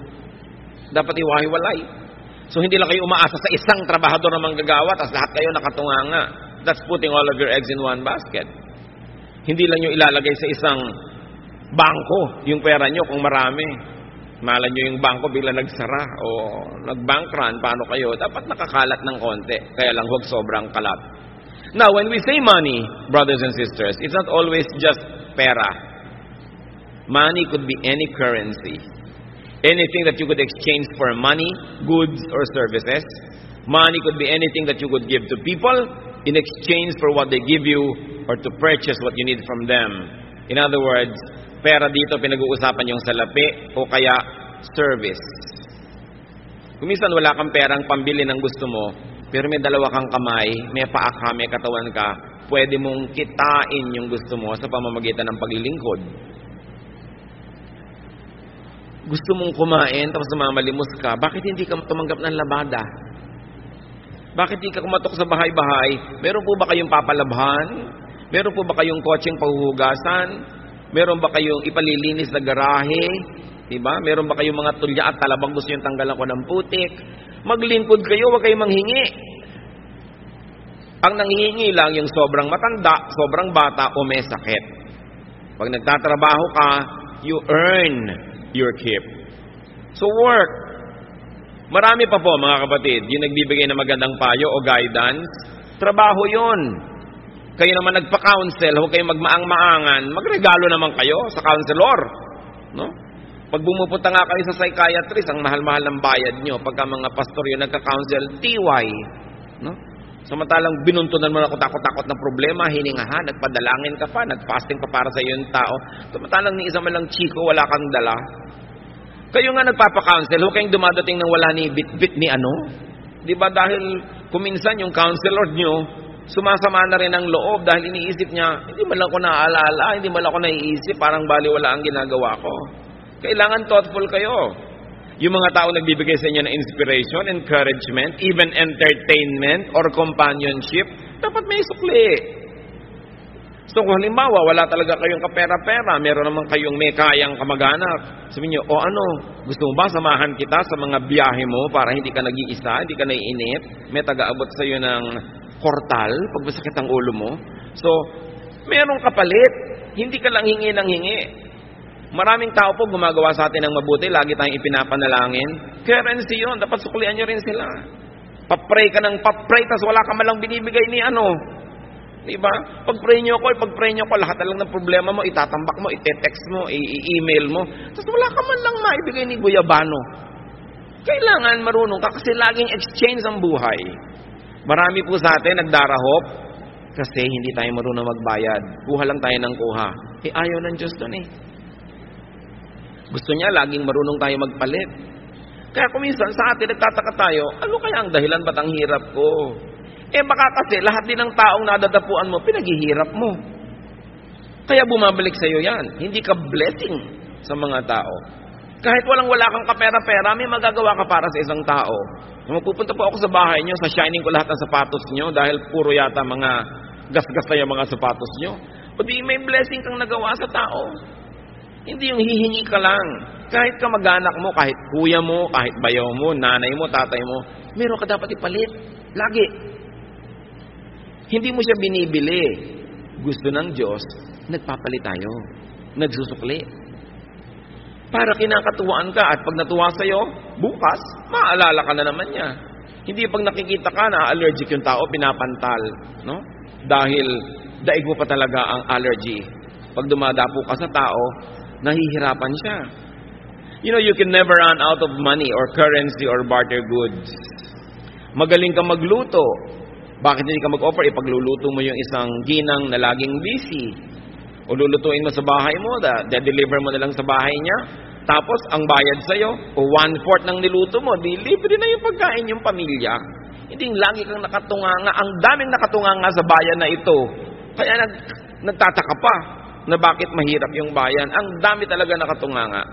Dapat iwahiwalay. So hindi lang kayo umaasa sa isang trabahador na manggagawa, tapos lahat kayo nakatunganga. That's putting all of your eggs in one basket. Hindi lang yung ilalagay sa isang bangko yung pera nyo kung marami. Malan nyo yung bangko, bigla nagsara o nag-bank run, paano kayo? Dapat nakakalat ng konti, kaya lang huwag sobrang kalat. Now, when we say money, brothers and sisters, it's not always just pera. Money could be any currency. Anything that you could exchange for money, goods, or services. Money could be anything that you could give to people in exchange for what they give you or to purchase what you need from them. In other words, pera dito pinag-uusapan yung salapi o kaya service. Kung minsan wala kang perang pambili ng gusto mo, pero may dalawa kang kamay, may paa ka, may katawan ka, pwede mong kitain yung gusto mo sa pamamagitan ng paglilingkod. Gusto mong kumain, tapos mamalimos ka, bakit hindi ka tumanggap ng labada? Bakit hindi ka kumatok sa bahay-bahay? Meron po ba kayong papalabhan? Meron po ba kayong kotseng pahuhugasan? Meron ba kayong ipalilinis na garahe? Diba? Meron ba kayong mga tulya at talabang gusto yung tanggalan ko ng putik? Maglingkod kayo, huwag kayong manghingi. Ang nanghihingi lang yung sobrang matanda, sobrang bata o may sakit. Pag nagtatrabaho ka, you earn your keep. So work. Marami pa po mga kapatid, yung nagbibigay ng magandang payo o guidance, trabaho yun. Kayo naman nagpa-counsel, huwag kayong magmaang-maangan, magregalo naman kayo sa counselor. No? Pag bumupunta nga kayo sa psychiatrist, ang mahal-mahal ng bayad nyo. Pagka mga pastor yung nagka-counsel, TY. No? Samantalang binuntunan mo na takot-takot na problema, hiningahan, nagpadalangin ka pa, nagfasting pa para sa iyo yung tao. Samantalang ni isa man lang chiko, wala kang dala. Kayo nga nagpapa-counsel, huwag kayong dumadating ng wala ni bit-bit ni ano. Di ba dahil kuminsan yung counselor nyo, sumasama na rin ang loob dahil iniisip niya, hindi man lang ako naaalala, hindi man lang ako naiisip, parang baliwala ang ginagawa ko. Kailangan thoughtful kayo. Yung mga tao nagbibigay sa inyo ng inspiration, encouragement, even entertainment or companionship, dapat may sukli. So kung halimbawa, wala talaga kayong kapera-pera, meron naman kayong may kayang kamag-anak. Sabihin nyo, ano, gusto mo ba samahan kita sa mga biyahe mo para hindi ka nag-iisa, hindi ka naiinip, may taga-abot sa iyo ng kortal pag masakit ang ulo mo. So, merong kapalit. Hindi ka lang hingi ng hingi. Maraming tao po gumagawa sa atin ng mabuti, lagi tayong ipinapanalangin. Currency yun, dapat suklian nyo rin sila. Papray ka ng papray, tas wala ka malang binibigay ni ano. Diba? Pag-pray nyo ko, lahat na lang ng problema mo, itatambak mo, ite-text mo, i-email mo. Tapos wala ka man lang maibigay ni Guyabano. Kailangan marunong ka kasi laging exchange ang buhay. Marami po sa atin nagdarahop kasi hindi tayo marunong magbayad. Kuha lang tayo ng kuha. Ayaw ng Diyos doon eh. Gusto niya laging marunong tayo magpalit. Kaya kuminsan sa atin nagtataka tayo, ano kaya ang dahilan ba't ang hirap ko? Baka kasi lahat din ng taong nadadapuan mo, pinaghihirap mo. Kaya bumabalik sa iyo yan. Hindi ka blessing sa mga tao. Kahit wala kang kapera-pera, may magagawa ka para sa isang tao. Mapupunta po ako sa bahay nyo, sa shining ko lahat ng sapatos nyo dahil puro yata mga gas-gas na yung mga sapatos nyo. O di may blessing kang nagawa sa tao. Hindi yung hihingi ka lang. Kahit kamag-anak mo, kahit kuya mo, kahit bayaw mo, nanay mo, tatay mo, meron ka dapat ipalit. Lagi. Hindi mo siya binibili. Gusto ng Diyos, nagpapalit tayo. Nagsusukli. Para kinakatuwaan ka at pag natuwa sa'yo, bukas, maaalala ka na naman niya. Hindi pag nakikita ka na allergic yung tao, pinapantal. No? Dahil daig mo pa talaga ang allergy. Pag dumadapo ka sa tao, nahihirapan siya. You know, you can never run out of money or currency or barter goods. Magaling ka magluto. Bakit hindi ka mag-offer? Ipagluluto mo yung isang ginang na laging busy. O lulutuin mo sa bahay mo, de-deliver mo na lang sa bahay niya. Tapos, ang bayad sa'yo, o 1/4 ng niluto mo, di libre na yung pagkain yung pamilya. Hindi lagi kang nakatunganga. Ang daming nakatunganga sa bayan na ito. Kaya nagtataka pa na bakit mahirap yung bayan. Ang dami talaga nakatunganga.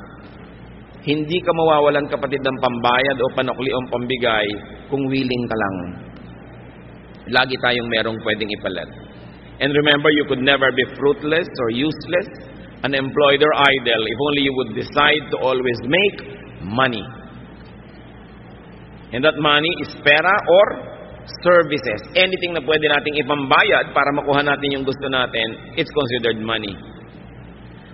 Hindi ka mawawalan, kapatid, ng pambayad o panukli o pambigay kung willing ka lang. Lagi tayong merong pwedeng ipalit. And remember, you could never be fruitless or useless, unemployed or idle if only you would decide to always make money. And that money is pera or services. Anything na pwede nating ipambayad para makuha natin yung gusto natin, it's considered money.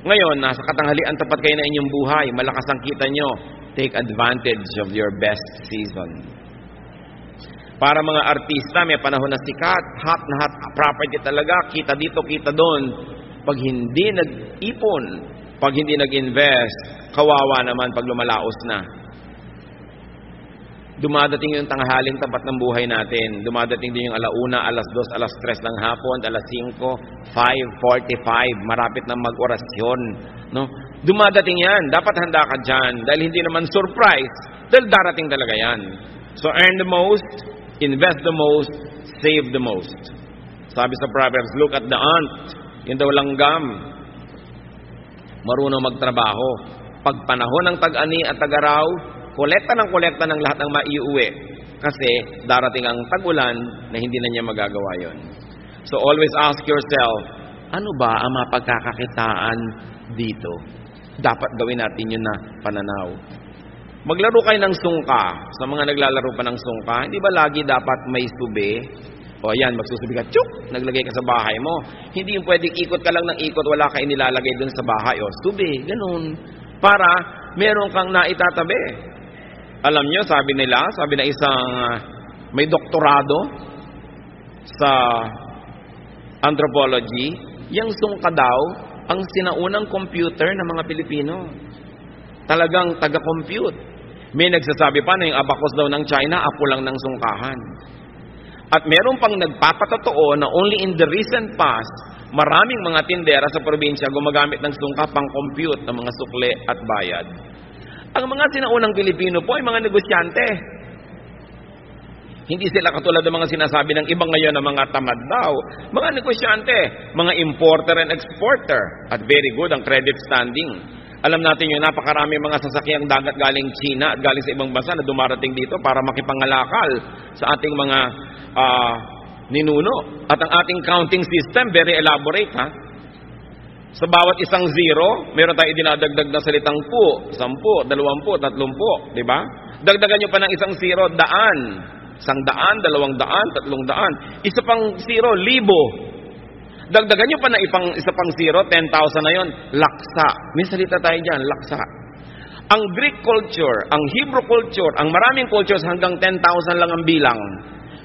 Ngayon, nasa katanghalian tapat kayo na inyong buhay, malakas ang kita nyo, take advantage of your best season. Para mga artista, may panahon na sikat, hot na hot property talaga, kita dito, kita doon. Pag hindi nag-ipon, pag hindi nag-invest, kawawa naman pag lumalaos na. Dumadating yung tanghaling tapat ng buhay natin. Dumadating din yung alauna, alas 2, alas 3 ng hapon, alas 5, 5:45, marapit na mag-orasyon. No? Dumadating yan. Dapat handa ka dyan. Dahil hindi naman surprise. Dahil darating talaga yan. So earn the most, invest the most, save the most. Sabi sa Proverbs, look at the ant. Yun daw langgam. Marunong magtrabaho. Pag panahon ng tag-ani at tag-araw, kolekta ng lahat ng maiuwi. Kasi darating ang tag-ulan na hindi na niya magagawa yon. So always ask yourself, ano ba ang mapagkakakitaan dito? Dapat gawin natin yun na pananaw. Maglaro kayo ng sungka. Sa mga naglalaro pa ng sungka, hindi ba lagi dapat may subi? O ayan, magsusubi ka, tsyuk, naglagay ka sa bahay mo. Hindi yung pwedeng ikot ka lang ng ikot, wala ka inilalagay dun sa bahay. O, subi, ganun. Para meron kang naitatabi. Alam nyo, sabi na isang may doktorado sa anthropology, yung sungka daw, ang sinaunang computer ng mga Pilipino. Talagang taga-compute. May nagsasabi pa na yung abacus daw ng China, apo lang ng sungkahan. At meron pang nagpapatotoo na only in the recent past, maraming mga tindera sa probinsya gumagamit ng sungka pang compute ng mga sukle at bayad. Ang mga sinaunang Pilipino po ay mga negosyante. Hindi sila katulad ng mga sinasabi ng ibang ngayon na mga tamad daw. Mga negosyante, mga importer and exporter. At very good ang credit standing. Alam natin yung napakarami mga sasakyang dagat galing China at galing sa ibang bansa na dumarating dito para makipangalakal sa ating mga ninuno. At ang ating counting system, very elaborate, ha? Sa bawat isang zero, meron tayo dinadagdag na salitang po, 10, 20, 30, di ba? Dagdagan nyo pa ng isang zero, daan. 100, 200, 300. Isa pang zero, 1,000. Dagdagan nyo pa ng isa pang zero, 10,000 na yon, laksa. May salita tayo dyan, laksa. Ang Greek culture, ang Hebrew culture, ang maraming cultures hanggang 10,000 lang ang bilang.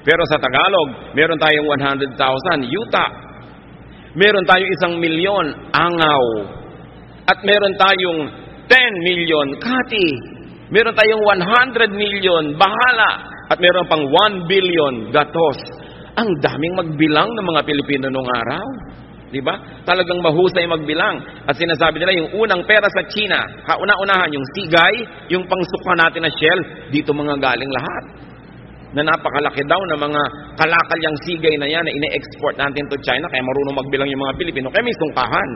Pero sa Tagalog, meron tayong 100,000, yuta. Meron tayong 1,000,000, angaw. At meron tayong 10 million, kati. Meron tayong 100 million, bahala. At meron pang 1 billion, gatos. Ang daming magbilang ng mga Pilipino noong araw. Diba? Talagang mahusay magbilang. At sinasabi nila, yung unang pera sa China, kauna-unahan, yung sigay, yung pangsukwa natin na shell, dito mga galing lahat. Na napakalaki daw na mga kalakalyang sigay na yan na ine-export natin to China, kaya marunong magbilang yung mga Pilipino, kaya may sungkahan.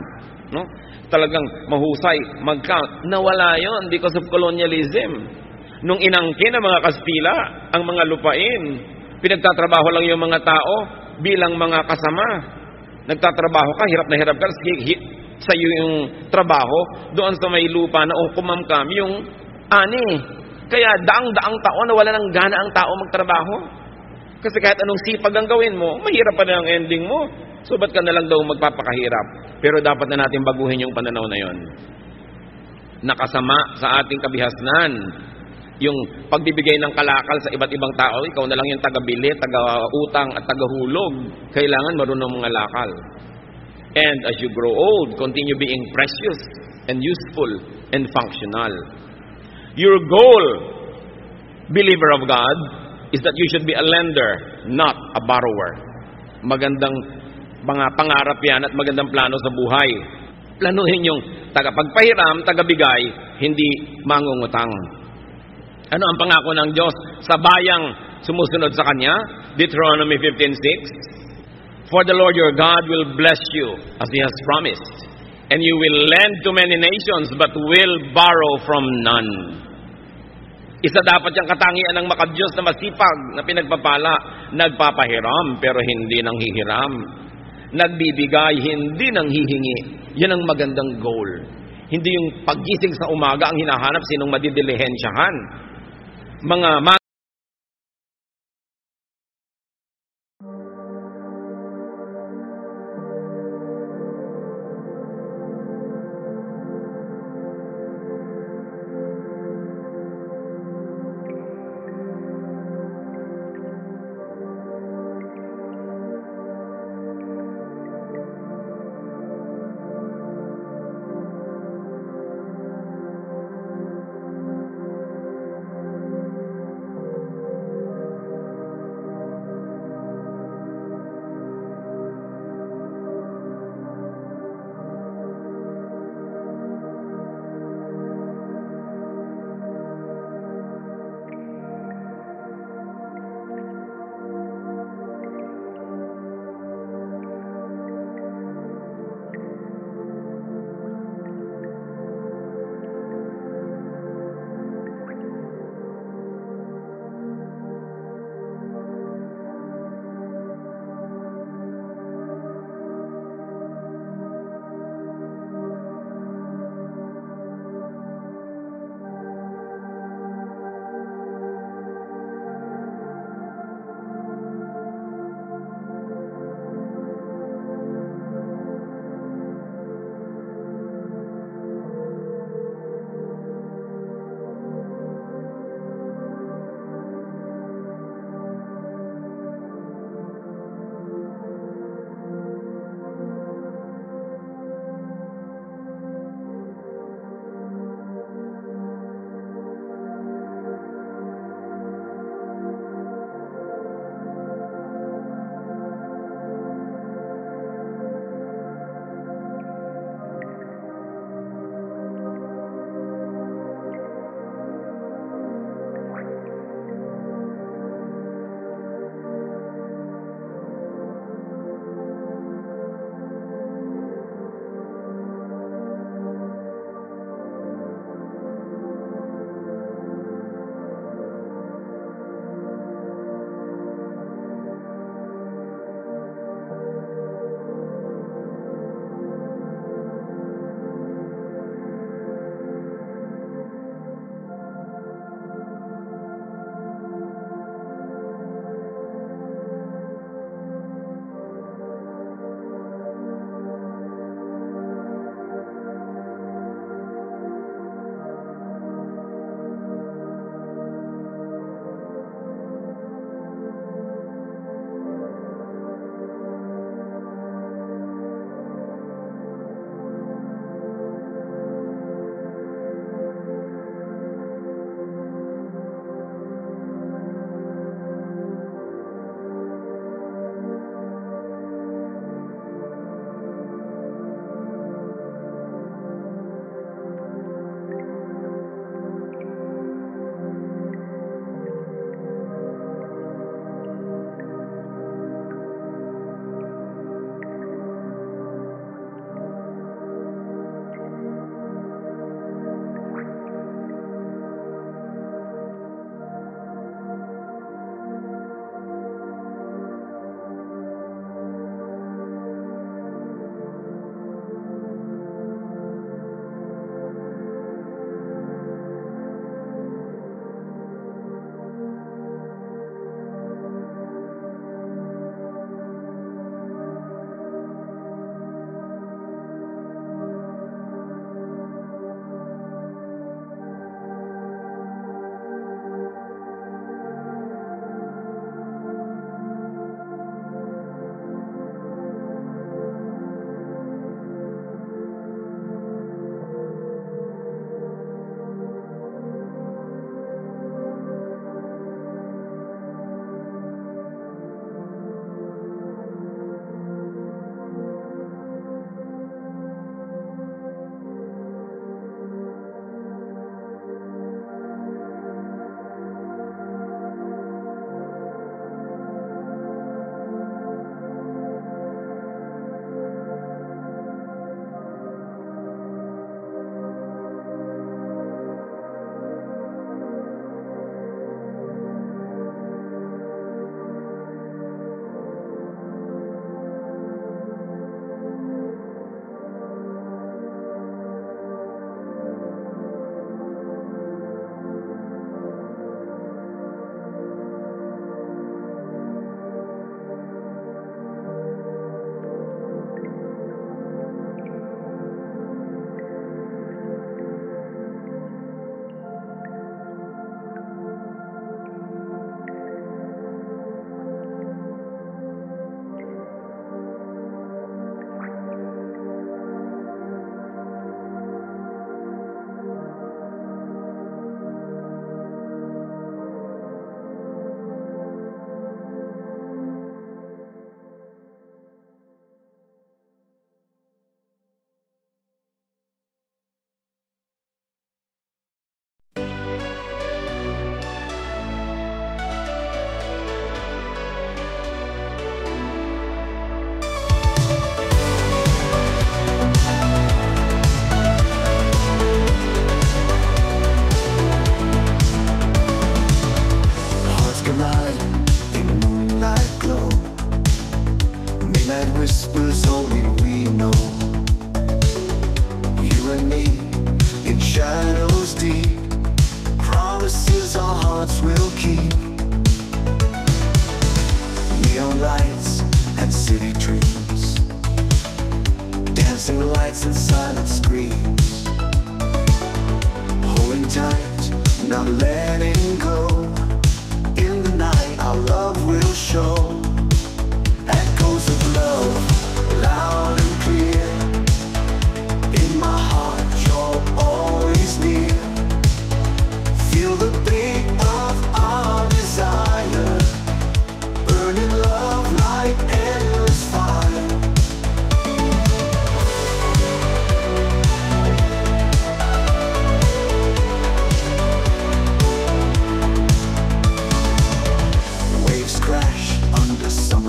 No? Talagang mahusay, mag-count. Nawala yon because of colonialism. Nung inangkin ng mga Kastila, ang mga lupain, pinagtatrabaho lang yung mga tao bilang mga kasama. Nagtatrabaho ka, hirap na hirap ka, sa iyo yung trabaho, doon sa may lupa na kumamkam yung ani. Kaya daang-daang taon na wala nang gana ang tao magtrabaho. Kasi kahit anong sipag ang gawin mo, mahirap pa na ang ending mo. So ba't ka na lang daw magpapakahirap? Pero dapat na natin baguhin yung pananaw na yon. Nakasama sa ating kabihasnan yung pagbibigay ng kalakal sa iba't ibang tao. Ikaw na lang yung taga-bili, taga-utang at taga-hulog. Kailangan marunong mga lakal. And as you grow old, continue being precious and useful and functional. Your goal, believer of God, is that you should be a lender, not a borrower. Magandang mga pangarap yan at magandang plano sa buhay. Planuhin yung tagapagpahiram, tagabigay, hindi mangungutang. Ano ang pangako ng Diyos sa bayang sumusunod sa Kanya? Deuteronomy 15:6. For the Lord your God will bless you as He has promised, and you will lend to many nations but will borrow from none. Isa dapat yung katangian ng makadiyos na masipag na pinagpapala, nagpapahiram pero hindi nang hihiram. Nagbibigay, hindi nang hihingi. Yan ang magandang goal. Hindi yung paggising sa umaga ang hinahanap sinong madidilihensyahan. Mga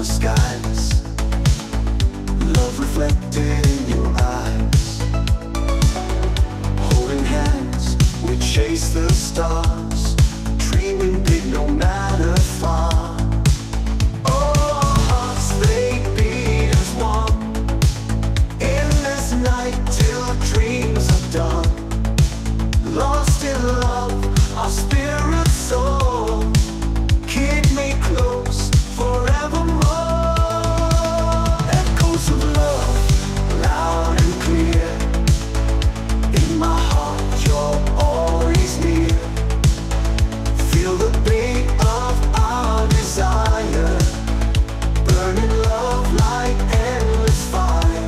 skies, love reflected in your eyes. Holding hands, we chase the stars, dreaming big no matter far. Oh, our hearts, they beat as one, in this night till dreams are done. Lost in love, our spirits soar, keep me close forevermore. Echoes of love, loud and clear, in my heart you're always near. Feel the beat of our desire, burning love like endless fire.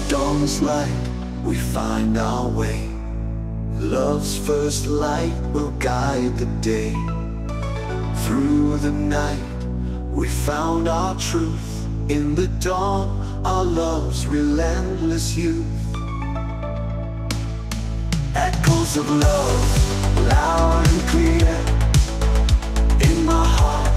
Dawn's light, we find our way. Love's first light will guide the day. Through the night, we found our truth. In the dawn, our love's relentless youth. Echoes of love, loud and clear, in my heart